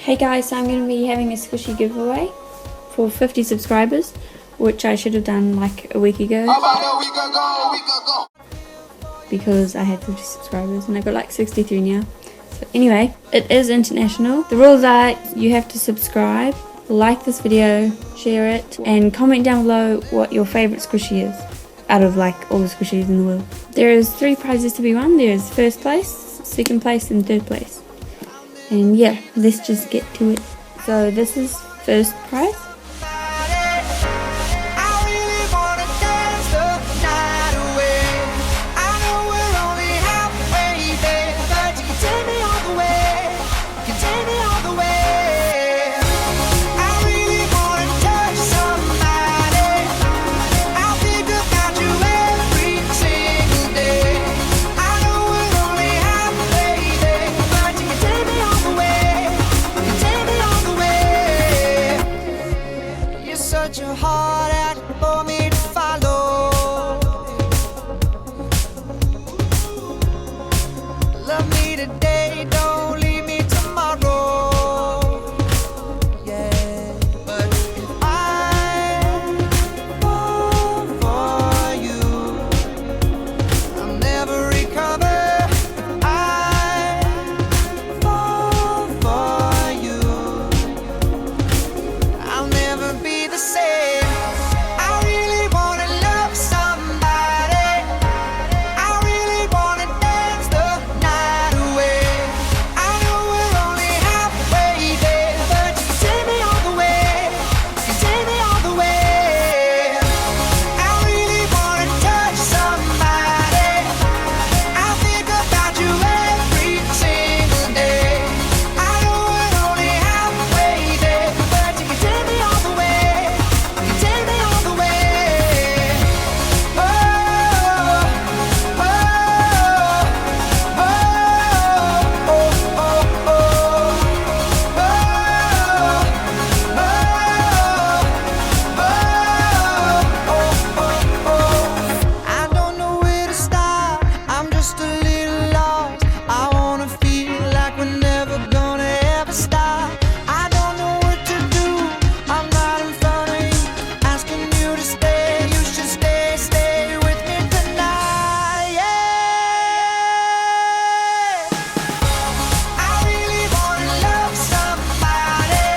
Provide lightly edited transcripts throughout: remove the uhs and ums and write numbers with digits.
Hey guys, so I'm going to be having a squishy giveaway for 50 subscribers, which I should have done like a week ago. Because I had 50 subscribers and I got like 63 now. So anyway, it is international. The rules are you have to subscribe, like this video, share it, and comment down below what your favourite squishy is out of like all the squishies in the world. There is 3 prizes to be won. There is first place, second place and third place. And yeah, let's just get to it. So this is first prize. Such a hard act for me to follow. Love me today, don't leave me tomorrow. Yeah, but if I fall for you, I'll never recover. If I fall for you, I'll never be the same. I really wanna love somebody. I really wanna dance the night away. I know we're only halfway there, but you can take me all the way. You can take me all the way. I really wanna touch somebody. I think about you every single day. I know we're only halfway there, but you can take me all the way. Take me all the way. Oh, oh, oh, I don't know where to start. I'm just a little lost. I wanna feel like we're never gonna ever stop. I don't know what to do. I'm not in front of you, asking you to stay. You should stay with me tonight. Yeah. I really wanna love somebody.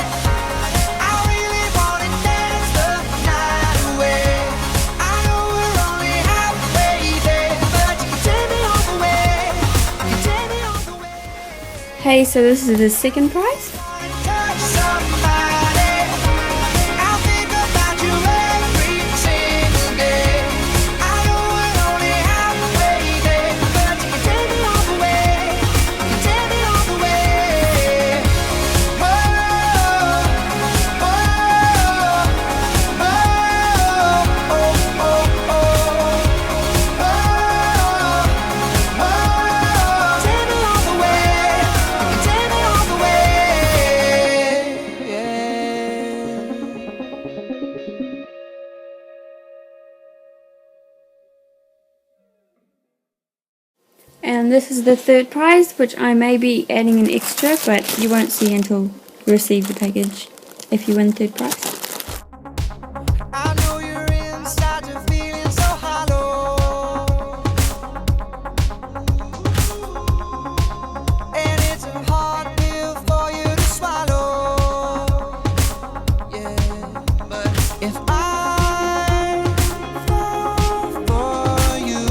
I really wanna dance the night away. I know we're only halfway there, but you can take me all the way. You can take me all the way. Hey, so this is the second prize. Touch somebody. I think about you every single day. I know we're only halfway there, but you can take me all the way. You can take me all the way. Oh, oh, oh, oh, oh, oh. Take me all the way. You can take me all the way. Yeah. And this is the third prize, which I may be adding an extra, but you won't see until you receive the package if you win third prize. I know you're inside, you're feeling so hollow, and it's a hard pill for you to swallow. Yeah, but if I fall for you,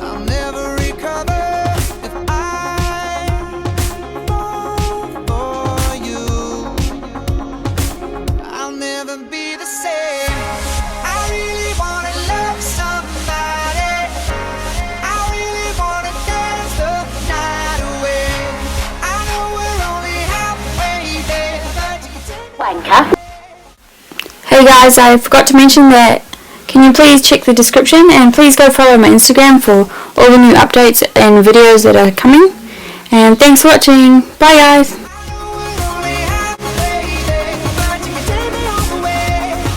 I'll never recover. If I fall for you, I'll never be the same. I really wanna love somebody. I really wanna dance the night away. I know we're only halfway there, but you can take me. Hey guys, I forgot to mention that can you please check the description and please go follow my Instagram for all the new updates and videos that are coming. And thanks for watching. Bye guys.